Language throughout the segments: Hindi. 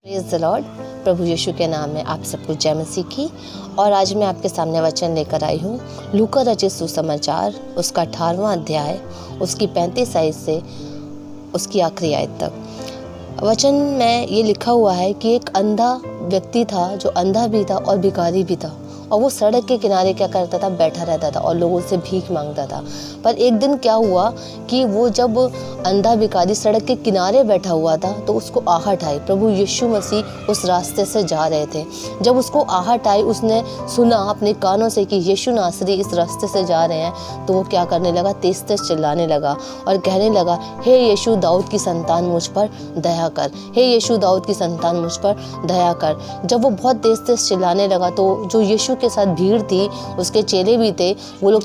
Praise the lord. प्रभु यीशु के नाम में आप सबको जय मसीह की। और आज मैं आपके सामने वचन लेकर आई हूँ लूका रचित सुसमाचार, उसका 18वां अध्याय, उसकी 35 आयत से उसकी आखिरी आयत तक। वचन में ये लिखा हुआ है कि एक अंधा व्यक्ति था जो अंधा भी था और भिखारी भी था, और वो सड़क के किनारे क्या करता था, बैठा रहता था और लोगों से भीख मांगता था। पर एक दिन क्या हुआ कि वो जब अंधा भिखारी सड़क के किनारे बैठा हुआ था तो उसको आहट आई। प्रभु यीशु मसीह उस रास्ते से जा रहे थे। जब उसको आहट आई, उसने सुना अपने कानों से कि यीशु नासरी इस रास्ते से जा रहे हैं, तो वो क्या करने लगा, तेज तेज चिल्लाने लगा और कहने लगा, हे यीशु दाऊद की संतान मुझ पर दया कर, हे यीशु दाऊद की संतान मुझ पर दया कर। जब वो बहुत तेज तेज चिल्लाने लगा तो जो यीशु के साथ भीड़ थी, उसके चेले भी थे, वो लोग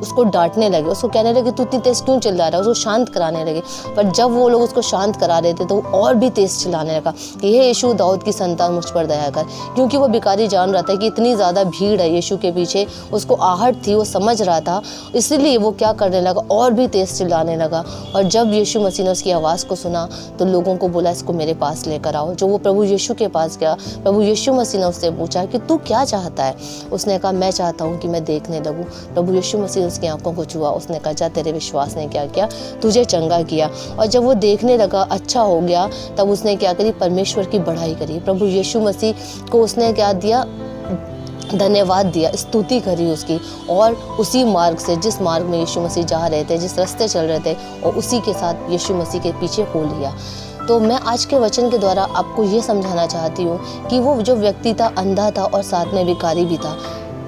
उसको डांटने लगे, उसको कहने लगे तू इतनी तेज क्यों चिल्ला रहा है, उसको शांत कराने लगे। पर जब वो लोग उसको शांत करा रहे थे तो वो और भी तेज चिल्लाने लगा कि हे यीशु दाऊद की संतान मुझ पर दया कर। क्योंकि वो भिखारी जान रहा था कि इतनी ज़्यादा भीड़ है यीशु के पीछे, उसको आहट थी, वो समझ रहा था, इसलिए वो क्या करने लगा, और भी तेज चिल्लाने लगा। और जब यीशु मसीह ने उसकी आवाज़ को सुना तो लोगों को बोला इसको मेरे पास लेकर आओ। जो वो प्रभु यीशु के पास गया, प्रभु यीशु मसीह ने उससे पूछा कि तू क्या चाहता है। उसने कहा मैं चाहता हूँ कि मैं देखने लगूँ। प्रभु यीशु मसीह ने उसकी आंखों को छुआ। उसने कहा जा, तेरे विश्वास ने क्या किया, तुझे चंगा किया। और जब वो देखने लगा, अच्छा हो गया, तब उसने क्या करी, परमेश्वर की बढ़ाई करी। प्रभु यीशु मसीह को उसने क्या दिया, धन्यवाद दिया, स्तुति करी उसकी। और उसी मार्ग से, जिस मार्ग में यीशु मसीह जा रहे थे, जिस रास्ते चल रहे थे, और उसी के साथ यीशु मसीह के पीछे हो लिया। तो मैं आज के वचन के द्वारा आपको ये समझाना चाहती हूँ कि वो जो व्यक्ति था अंधा था और साथ में भिखारी भी था,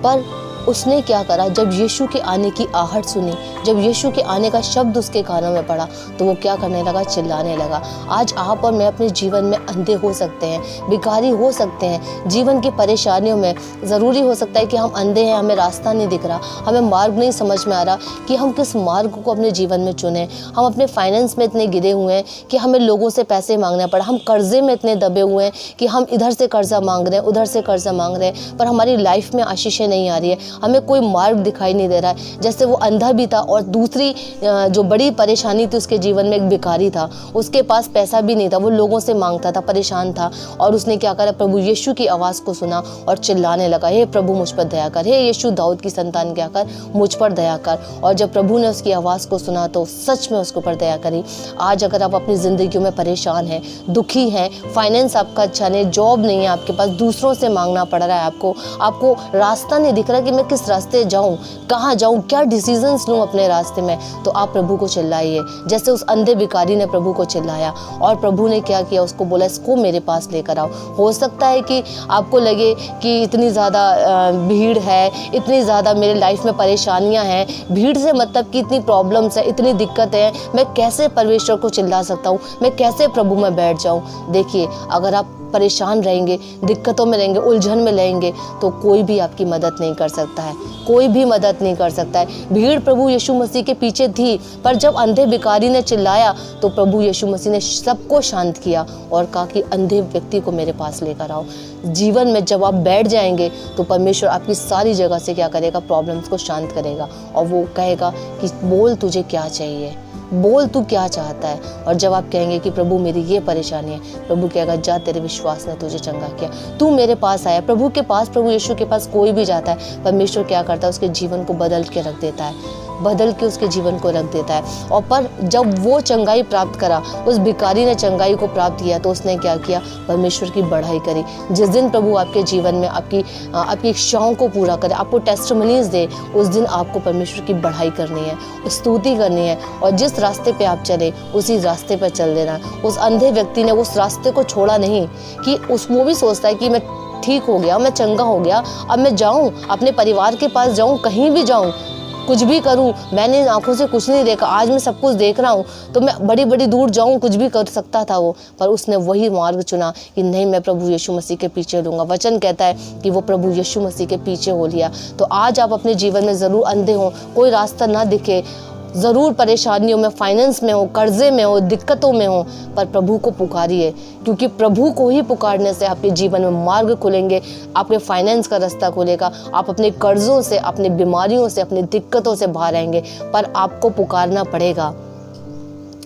पर उसने क्या करा, जब यीशु के आने की आहट सुनी, जब यीशु के आने का शब्द उसके कानों में पड़ा, तो वो क्या करने लगा, चिल्लाने लगा। आज आप और मैं अपने जीवन में अंधे हो सकते हैं, भिखारी हो सकते हैं, जीवन की परेशानियों में ज़रूरी हो सकता है कि हम अंधे हैं, हमें रास्ता नहीं दिख रहा, हमें मार्ग नहीं समझ में आ रहा कि हम किस मार्ग को अपने जीवन में चुनें। हम अपने फाइनेंस में इतने गिरे हुए हैं कि हमें लोगों से पैसे मांगना पड़ा, हम कर्जे में इतने दबे हुए हैं कि हम इधर से कर्जा मांग रहे हैं, उधर से कर्जा मांग रहे हैं, पर हमारी लाइफ में आशीषें नहीं आ रही है, हमें कोई मार्ग दिखाई नहीं दे रहा है। जैसे वो अंधा भी था, और दूसरी जो बड़ी परेशानी थी उसके जीवन में, एक भिखारी था, उसके पास पैसा भी नहीं था, वो लोगों से मांगता था, परेशान था। और उसने क्या करा, प्रभु यीशु की आवाज़ को सुना और चिल्लाने लगा, हे प्रभु मुझ पर दया कर, हे यीशु दाऊद की संतान क्या कर, मुझ पर दया कर। और जब प्रभु ने उसकी आवाज़ को सुना तो सच में उसके ऊपर दया करी। आज अगर आप अपनी ज़िंदगी में परेशान हैं, दुखी हैं, फाइनेंस आपका अच्छा नहीं, जॉब नहीं है आपके पास, दूसरों से मांगना पड़ रहा है, आपको रास्ता नहीं दिख रहा कि मैं किस रास्ते जाऊं, कहाँ जाऊं, क्या डिसीजंस लूं अपने रास्ते में, तो आप प्रभु को चिल्लाइए, जैसे उस अंधे भिखारी ने प्रभु को चिल्लाया। और प्रभु ने क्या किया, उसको बोला इसको मेरे पास लेकर आओ। हो सकता है कि आपको लगे कि इतनी ज़्यादा भीड़ है, इतनी ज़्यादा मेरे लाइफ में परेशानियां हैं, भीड़ से मतलब कि इतनी प्रॉब्लम्स है, इतनी दिक्कतें हैं, मैं कैसे परमेश्वर को चिल्ला सकता हूँ, मैं कैसे प्रभु में बैठ जाऊँ। देखिए, अगर आप परेशान रहेंगे, दिक्कतों में रहेंगे, उलझन में रहेंगे, तो कोई भी आपकी मदद नहीं कर सकता है, कोई भी मदद नहीं कर सकता है। भीड़ प्रभु यीशु मसीह के पीछे थी, पर जब अंधे भिखारी ने चिल्लाया तो प्रभु यीशु मसीह ने सबको शांत किया और कहा कि अंधे व्यक्ति को मेरे पास लेकर आओ। जीवन में जब आप बैठ जाएंगे तो परमेश्वर आपकी सारी जगह से क्या करेगा, प्रॉब्लम्स को शांत करेगा, और वो कहेगा कि बोल तुझे क्या चाहिए, बोल तू क्या चाहता है। और जब आप कहेंगे कि प्रभु मेरी ये परेशानी है, प्रभु कहेगा जा, तेरे विश्वास ने तुझे चंगा किया, तू मेरे पास आया। प्रभु के पास, प्रभु यीशु के पास कोई भी जाता है, परमेश्वर क्या करता है, उसके जीवन को बदल के रख देता है, बदल के उसके जीवन को रख देता है। और पर जब वो चंगाई प्राप्त करा, उस भिखारी ने चंगाई को प्राप्त किया, तो उसने क्या किया, परमेश्वर की बढ़ाई करी। जिस दिन प्रभु आपके जीवन में आपकी इच्छाओं को पूरा करे, आपको टेस्टिमनीज दे, उस दिन आपको परमेश्वर की बढ़ाई करनी है, स्तुति करनी है, और जिस रास्ते पे आप चले उसी रास्ते पर चल देना। उस अंधे व्यक्ति ने उस रास्ते को छोड़ा नहीं कि वो भी सोचता है कि मैं ठीक हो गया, मैं चंगा हो गया, अब मैं जाऊं अपने परिवार के पास, जाऊं कहीं भी जाऊं, कुछ भी करूं, मैंने आंखों से कुछ नहीं देखा, आज मैं सब कुछ देख रहा हूं, तो मैं बड़ी बड़ी दूर जाऊं, कुछ भी कर सकता था वो। पर उसने वही मार्ग चुना कि नहीं, मैं प्रभु यीशु मसीह के पीछे लूँगा। वचन कहता है कि वो प्रभु यीशु मसीह के पीछे हो लिया। तो आज आप अपने जीवन में ज़रूर अंधे हों, कोई रास्ता ना दिखे, ज़रूर परेशानियों में, फाइनेंस में हो, कर्जे में हो, दिक्कतों में हो, पर प्रभु को पुकारिए, क्योंकि प्रभु को ही पुकारने से आपके जीवन में मार्ग खुलेंगे, आपके फाइनेंस का रास्ता खुलेगा, आप अपने कर्जों से, अपनी बीमारियों से, अपनी दिक्कतों से बाहर आएंगे। पर आपको पुकारना पड़ेगा,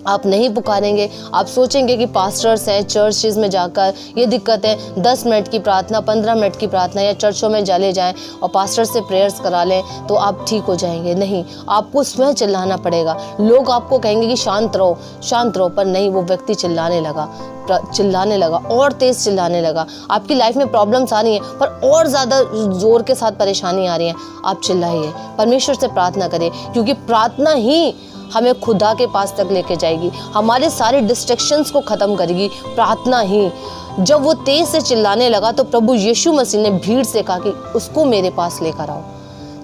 आप नहीं पुकारेंगे, आप सोचेंगे कि पास्टर्स हैं, चर्चेज में जाकर ये दिक्कत है, 10 मिनट की प्रार्थना, 15 मिनट की प्रार्थना या चर्चों में चले जाएं और पास्टर से प्रेयर्स करा लें तो आप ठीक हो जाएंगे। नहीं, आपको स्वयं चिल्लाना पड़ेगा। लोग आपको कहेंगे कि शांत रहो, पर नहीं, वो व्यक्ति चिल्लाने लगा और तेज चिल्लाने लगा। आपकी लाइफ में प्रॉब्लम्स आ रही हैं पर और ज़्यादा जोर के साथ परेशानी आ रही है, आप चिल्लाइए, परमेश्वर से प्रार्थना करिए, क्योंकि प्रार्थना ही हमें खुदा के पास तक लेके जाएगी, हमारे सारे डिस्ट्रैक्शंस को ख़त्म करेगी प्रार्थना ही। जब वो तेज से चिल्लाने लगा तो प्रभु यीशु मसीह ने भीड़ से कहा कि उसको मेरे पास लेकर आओ।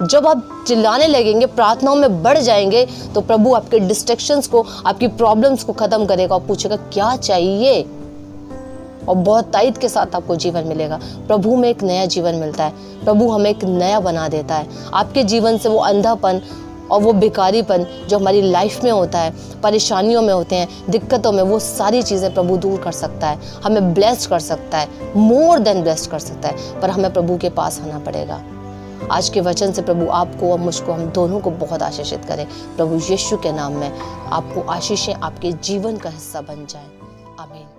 जब आप चिल्लाने लगेंगे, प्रार्थनाओं में बढ़ जाएंगे, तो प्रभु आपके डिस्ट्रैक्शंस को, आपकी प्रॉब्लम्स को ख़त्म करेगा और पूछेगा क्या चाहिए, और बहुत तायद के साथ आपको जीवन मिलेगा। प्रभु में एक नया जीवन मिलता है, प्रभु हमें एक नया बना देता है। आपके जीवन से वो अंधापन और वो बेकारीपन जो हमारी लाइफ में होता है, परेशानियों में होते हैं, दिक्कतों में, वो सारी चीज़ें प्रभु दूर कर सकता है, हमें ब्लेस्ड कर सकता है, मोर देन ब्लेस्ड कर सकता है, पर हमें प्रभु के पास आना पड़ेगा। आज के वचन से प्रभु आपको और मुझको, हम दोनों को बहुत आशीषित करें। प्रभु यीशु के नाम में आपको आशीषें आपके जीवन का हिस्सा बन जाएं। आमीन।